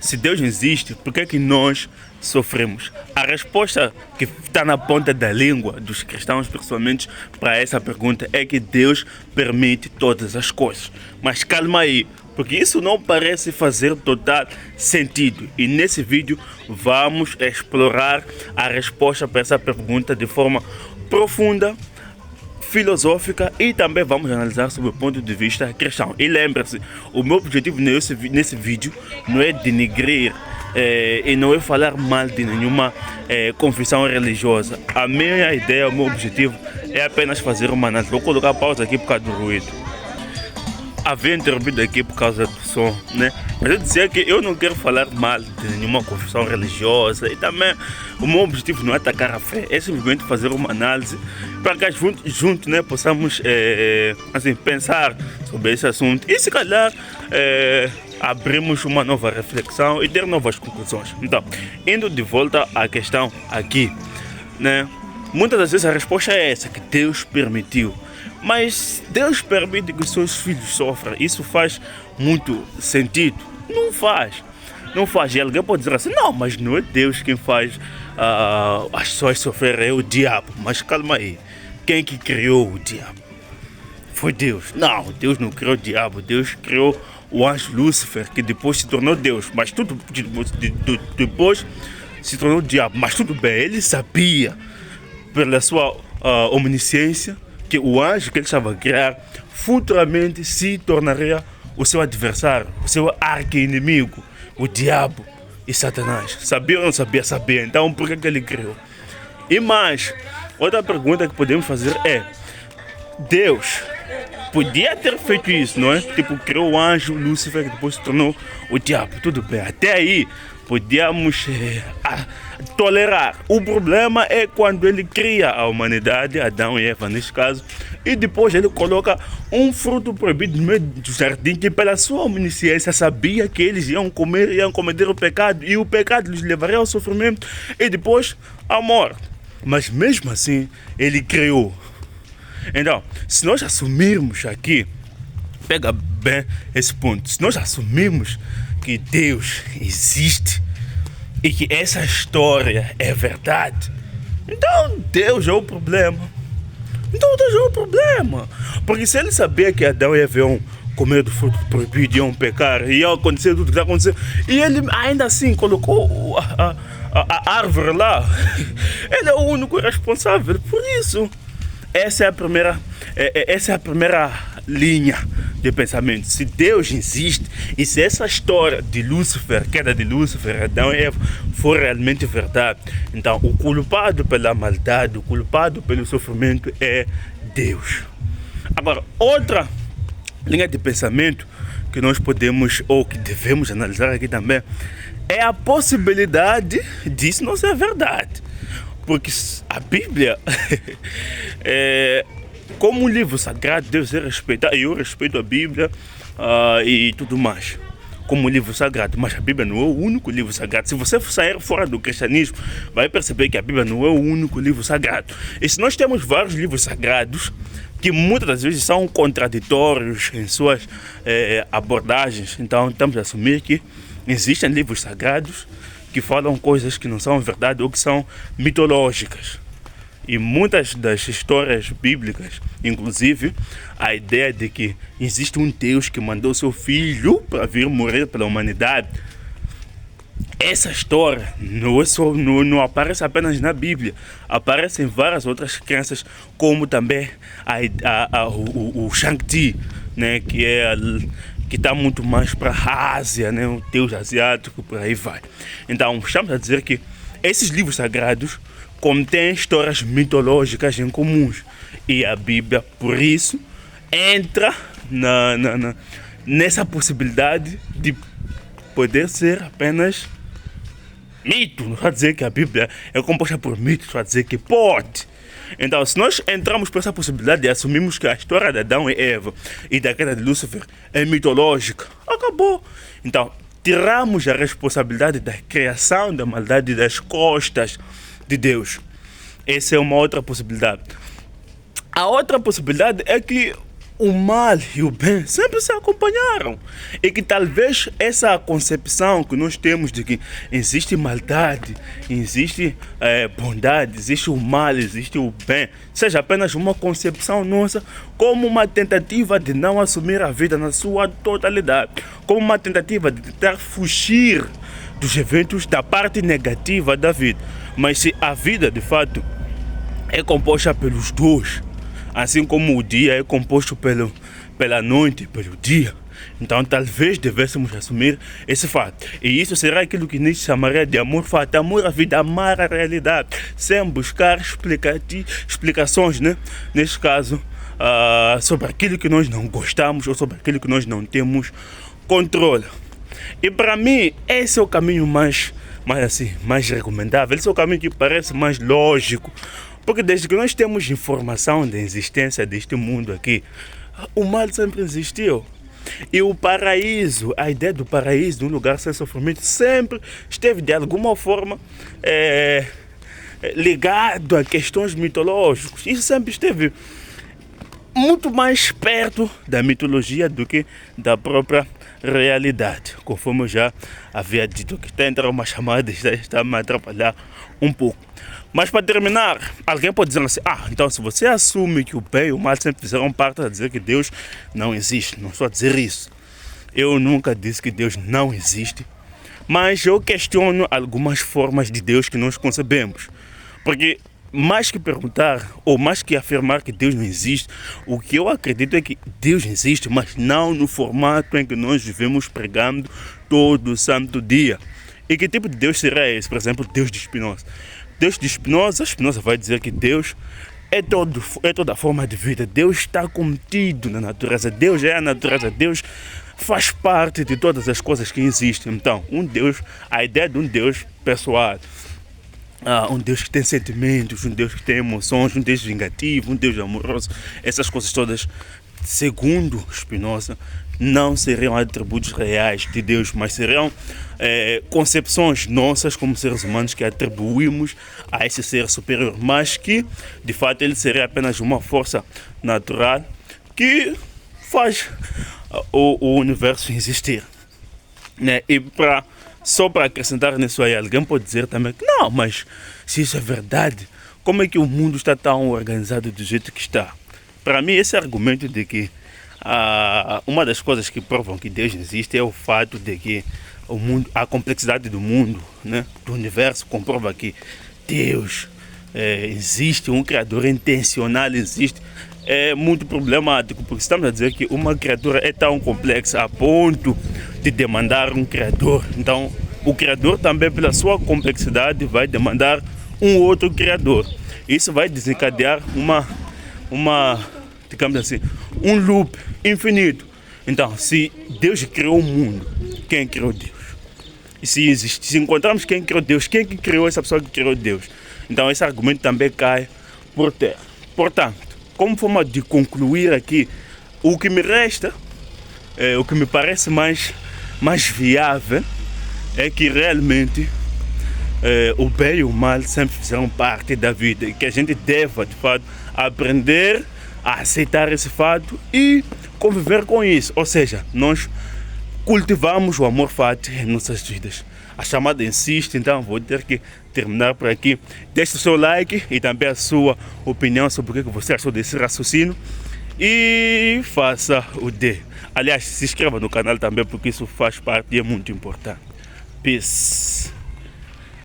Se Deus existe, por que é que nós sofremos? A resposta que está na ponta da língua dos cristãos, principalmente para essa pergunta, é que Deus permite todas as coisas. Mas calma aí, porque isso não parece fazer total sentido. E nesse vídeo vamos explorar a resposta para essa pergunta de forma profunda, filosófica, e também vamos analisar sob o ponto de vista cristão. E lembre-se, o meu objetivo nesse vídeo não é denigrir e não é falar mal de nenhuma confissão religiosa. A minha ideia, o meu objetivo é apenas fazer uma análise. Vou colocar pausa aqui por causa do ruído. Havia interrompido aqui por causa do som, né? Mas eu dizia que eu não quero falar mal de nenhuma confissão religiosa, e também o meu objetivo não é atacar a fé, é simplesmente fazer uma análise para que juntos, né, possamos assim, pensar sobre esse assunto e se calhar abrimos uma nova reflexão e ter novas conclusões. Então, indo de volta à questão aqui, né? Muitas das vezes a resposta é essa, que Deus permitiu. Mas Deus permite que os seus filhos sofram. Isso faz muito sentido? Não faz. Não faz. E alguém pode dizer assim, não, mas não é Deus quem faz as pessoas sofrerem, é o diabo. Mas calma aí. Quem que criou o diabo? Foi Deus. Não, Deus não criou o diabo. Deus criou o anjo Lúcifer, que depois se tornou Deus. Mas tudo depois se tornou o diabo. Mas tudo bem, ele sabia, pela sua omnisciência, que o anjo que ele estava a criar futuramente se tornaria o seu adversário, o seu arqui-inimigo, o diabo e Satanás. Sabia ou não sabia? Sabia. Então por que ele criou? E mais, outra pergunta que podemos fazer é: Deus podia ter feito isso, não é? Tipo, criou o anjo Lúcifer, que depois se tornou o diabo. Tudo bem, até aí podíamos tolerar. O problema é quando ele cria a humanidade, Adão e Eva neste caso, e depois ele coloca um fruto proibido no meio do jardim, que pela sua omnisciência sabia que eles iam cometer o pecado, e o pecado lhes levaria ao sofrimento e depois à morte. Mas mesmo assim ele criou. Então, se nós assumirmos aqui, pega bem esse ponto, se nós assumirmos que Deus existe e que essa história é verdade, então Deus é o problema. Então Deus é o problema. Porque se ele sabia que Adão e Eva iam comer do fruto proibido, iam pecar, ia acontecer tudo que está acontecendo, e ele ainda assim colocou a árvore lá, ele é o único responsável por isso. Essa é a primeira linha de pensamento. Se Deus existe e se essa história de Lúcifer, queda de Lúcifer, Adão e Eva, for realmente verdade, então o culpado pela maldade, o culpado pelo sofrimento é Deus. Agora, outra linha de pensamento que nós podemos ou que devemos analisar aqui também é a possibilidade disso não ser verdade. Porque a Bíblia, como um livro sagrado, deve ser respeitado. E eu respeito a Bíblia e tudo mais, como um livro sagrado. Mas a Bíblia não é o único livro sagrado. Se você sair fora do cristianismo, vai perceber que a Bíblia não é o único livro sagrado. E se nós temos vários livros sagrados, que muitas das vezes são contraditórios em suas abordagens, então estamos a assumir que existem livros sagrados que falam coisas que não são verdade ou que são mitológicas. E muitas das histórias bíblicas, inclusive a ideia de que existe um Deus que mandou seu filho para vir morrer pela humanidade, essa história não aparece apenas na Bíblia, aparece em várias outras crenças, como também o Shang-Chi, né, que está muito mais para a Ásia, né, o Deus asiático, por aí vai. Então, estamos a dizer que esses livros sagrados contêm histórias mitológicas em comuns, e a Bíblia, por isso, entra nessa possibilidade de poder ser apenas mito. Não está a dizer que a Bíblia é composta por mitos, está a dizer que pode. Então, se nós entramos por essa possibilidade e assumimos que a história de Adão e Eva e da queda de Lúcifer é mitológica, acabou. Então, tiramos a responsabilidade da criação da maldade das costas de Deus. Essa é uma outra possibilidade. A outra possibilidade é que o mal e o bem sempre se acompanharam. E que talvez essa concepção que nós temos de que existe maldade, existe bondade, existe o mal, existe o bem, seja apenas uma concepção nossa, como uma tentativa de não assumir a vida na sua totalidade, como uma tentativa de tentar fugir dos eventos da parte negativa da vida. Mas se a vida de fato é composta pelos dois, assim como o dia é composto pela noite, pelo dia, então talvez devêssemos assumir esse fato. E isso será aquilo que Nietzsche chamaria de amor fato, amor à vida, amar a realidade, sem buscar explicações, né? Neste caso, sobre aquilo que nós não gostamos ou sobre aquilo que nós não temos controle. E para mim, esse é o caminho mais recomendável, esse é o caminho que parece mais lógico. Porque desde que nós temos informação da existência deste mundo aqui, o mal sempre existiu. E o paraíso, a ideia do paraíso, de um lugar sem sofrimento, sempre esteve de alguma forma ligado a questões mitológicas. Isso sempre esteve muito mais perto da mitologia do que da própria realidade. Conforme eu já havia dito, que está entrando uma chamada, está me atrapalhar um pouco. Mas para terminar, alguém pode dizer assim, então se você assume que o bem e o mal sempre fizeram parte a dizer que Deus não existe, não estou a dizer isso. Eu nunca disse que Deus não existe, mas eu questiono algumas formas de Deus que nós concebemos. Porque mais que perguntar ou mais que afirmar que Deus não existe, o que eu acredito é que Deus existe, mas não no formato em que nós vivemos pregando todo santo dia. E que tipo de Deus será esse? Por exemplo, Deus de Spinoza. Deus de Spinoza vai dizer que Deus é toda forma de vida. Deus está contido na natureza. Deus é a natureza. Deus faz parte de todas as coisas que existem. Então, a ideia de um Deus pessoal, um Deus que tem sentimentos, um Deus que tem emoções, um Deus vingativo, um Deus amoroso, essas coisas todas, segundo Spinoza, não seriam atributos reais de Deus, mas seriam concepções nossas como seres humanos que atribuímos a esse ser superior, mas que de fato ele seria apenas uma força natural que faz o universo existir, né? E só para acrescentar nisso aí, alguém pode dizer também que não, mas se isso é verdade, como é que o mundo está tão organizado do jeito que está? Para mim, esse argumento de que uma das coisas que provam que Deus existe é o fato de que o mundo, a complexidade do mundo, né, do universo, comprova que Deus existe, um criador intencional existe. É muito problemático, porque estamos a dizer que uma criatura é tão complexa a ponto de demandar um criador. Então, o criador também, pela sua complexidade, vai demandar um outro criador. Isso vai desencadear digamos assim, um loop infinito. Então, se Deus criou o mundo, quem criou Deus? E se encontrarmos quem criou Deus, quem que criou essa pessoa que criou Deus? Então, esse argumento também cai por terra. Portanto, como forma de concluir aqui, o que me resta, o que me parece mais viável, é que realmente o bem e o mal sempre fizeram parte da vida e que a gente deva, de fato, aprender a aceitar esse fato e conviver com isso. Ou seja, nós cultivamos o amor fato em nossas vidas. A chamada insiste, então vou ter que terminar por aqui. Deixe o seu like e também a sua opinião sobre o que você achou desse raciocínio. E faça o D. Aliás, se inscreva no canal também, porque isso faz parte e é muito importante. Peace.